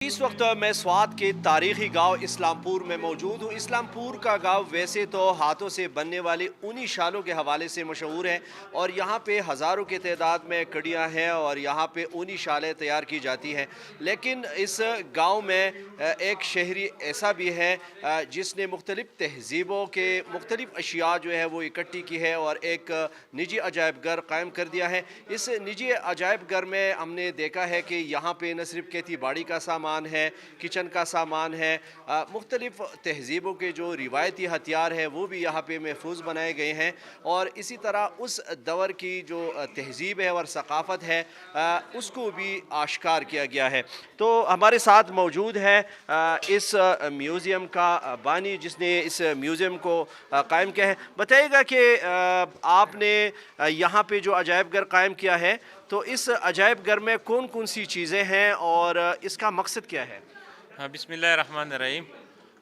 इस वक्त मैं स्वात के तारीखी गांव इस्लामपुर में मौजूद हूँ। इस्लामपुर का गांव वैसे तो हाथों से बनने वाले ऊनी शालों के हवाले से मशहूर है और यहाँ पे हज़ारों की तादाद में कड़ियाँ हैं और यहाँ पे ऊनी शालें तैयार की जाती हैं। लेकिन इस गांव में एक शहरी ऐसा भी है जिसने मुख्तलिफ़ तहज़ीबों के मुख्तलिफ़ अशिया जो है वो इकट्ठी की है और एक निजी अजायब घर कायम कर दिया है। इस निजी अजायब घर में हमने देखा है कि यहाँ पे न सिर्फ खेती बाड़ी का सामान है, किचन का सामान है, मुख्तलिफ़ तहज़ीबों के जो रिवायती हथियार है वो भी यहाँ पे महफूज बनाए गए हैं और इसी तरह उस दौर की जो तहज़ीब है और सकाफ़त है उसको भी आश्कार किया गया है। तो हमारे साथ मौजूद है इस म्यूज़ियम का बानी जिसने इस म्यूज़ियम को कायम किया है। बताइएगा कि आपने यहाँ पे जो अजायब घर कायम किया है तो इस अजायब घर में कौन कौन सी चीज़ें हैं और इसका मकसद क्या है? हाँ, बिस्मिल्लाहिर्रहमानिर्रहीम।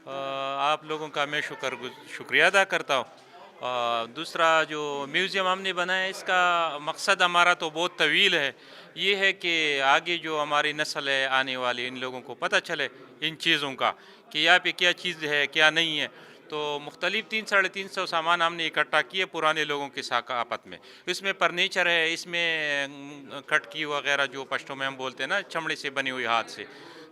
आप लोगों का मैं शुक्रिया अदा करता हूँ। दूसरा जो म्यूज़ियम हमने बनाया इसका मकसद हमारा तो बहुत तवील है। ये है कि आगे जो हमारी नस्ल है आने वाली इन लोगों को पता चले इन चीज़ों का कि यहाँ पे क्या चीज़ है क्या नहीं है। तो मुख्तलिफ़ 300-350 सामान हमने इकट्ठा किए पुराने लोगों की सकाफत में। इसमें फर्नीचर है, इसमें खटकी वगैरह जो पश्तो में हम बोलते हैं ना, चमड़े से बनी हुई हाथ से।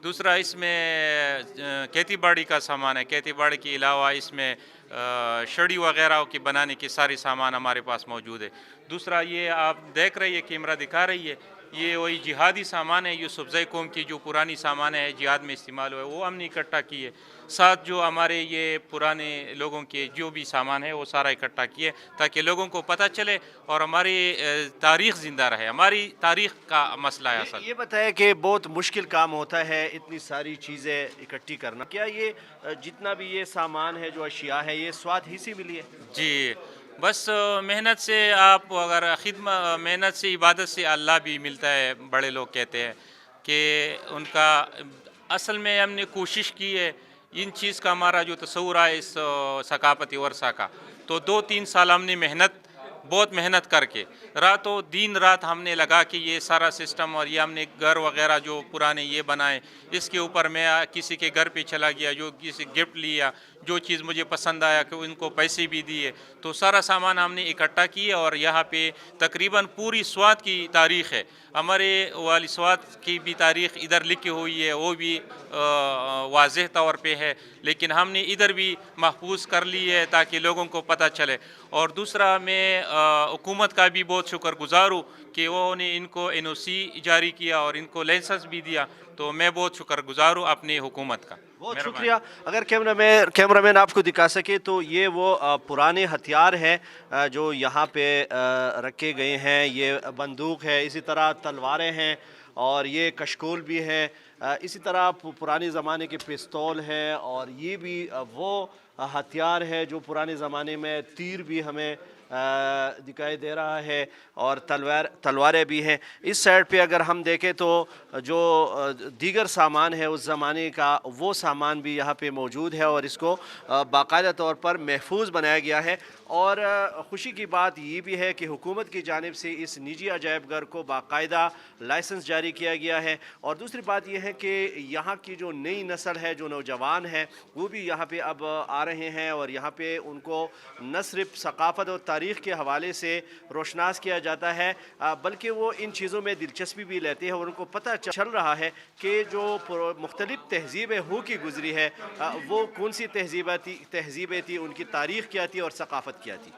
दूसरा इसमें खेती बाड़ी का सामान है। खेती बाड़ी के अलावा इसमें छड़ी वगैरह की बनाने की सारी सामान हमारे पास मौजूद है। दूसरा ये आप देख रही है, कैमरा दिखा रही है, ये वही जिहादी सामान है। यूसुफ़ज़ई कौम की जो पुरानी सामान है जिहाद में इस्तेमाल हुआ है वो हमने इकट्ठा किए। साथ जो हमारे ये पुराने लोगों के जो भी सामान है वो सारा इकट्ठा किए ताकि लोगों को पता चले और हमारी तारीख़ ज़िंदा रहे। हमारी तारीख़ का मसला है असल। ये बताएं कि बहुत मुश्किल काम होता है इतनी सारी चीज़ें इकट्ठी करना। क्या ये जितना भी ये सामान है जो अशिया है ये स्वाद ही से मिली है? जी, बस मेहनत से आप अगर मेहनत से इबादत से अल्लाह भी मिलता है। बड़े लोग कहते हैं कि उनका असल में हमने कोशिश की है इन चीज़ का हमारा जो तस्वुर है इस सकाफ़ती वरसा का, तो 2-3 साल हमने बहुत मेहनत करके रातों दिन रात हमने लगा कि ये सारा सिस्टम और ये हमने घर वगैरह जो पुराने ये बनाए। इसके ऊपर मैं किसी के घर पे चला गया, जो किसी गिफ्ट लिया, जो चीज़ मुझे पसंद आया कि उनको पैसे भी दिए। तो सारा सामान हमने इकट्ठा किया और यहाँ पे तकरीबन पूरी स्वात की तारीख़ है। हमारे वाली स्वात की भी तारीख़ इधर लिखी हुई है, वो भी वाज़ेह तौर पे है, लेकिन हमने इधर भी महफूज कर ली है ताकि लोगों को पता चले। और दूसरा मैं हुकूमत का भी बहुत शुक्रगुज़ार हूँ कि वो ने इनको NOC जारी किया और इनको लाइसेंस भी दिया। तो मैं बहुत शुक्रगुज़ार हूँ अपनी हुकूमत का। बहुत शुक्रिया। अगर कैमरामैन आपको दिखा सके तो ये वो पुराने हथियार हैं जो यहाँ पे रखे गए हैं। ये बंदूक है, इसी तरह तलवारें हैं और ये कशकोल भी है। इसी तरह पुराने ज़माने के पिस्तौल हैं और ये भी वो हथियार है जो पुराने ज़माने में तीर भी हमें दिखाई दे रहा है और तलवारें भी हैं। इस साइड पे अगर हम देखें तो जो दीगर सामान है उस ज़माने का वो सामान भी यहाँ पे मौजूद है और इसको बाकायदा तौर पर महफूज बनाया गया है। और ख़ुशी की बात ये भी है कि हुकूमत की जानिब से इस निजी अजायब घर को बाकायदा लाइसेंस जारी किया गया है। और दूसरी बात यह है कि यहाँ की जो नई नस्ल है, जो नौजवान है, वो भी यहाँ पे अब आ रहे हैं और यहाँ पे उनको न सिर्फ सकाफ़त और तारीख़ के हवाले से रोशनास किया जाता है बल्कि वो इन चीज़ों में दिलचस्पी भी लेते हैं और उनको पता चल रहा है कि जो मुख्तलिफ़ तहज़ीबें हो की गुज़री है वो कौन सी तहज़ीबें थी, उनकी तारीख़ क्या थी और सकाफ़त क्या थी।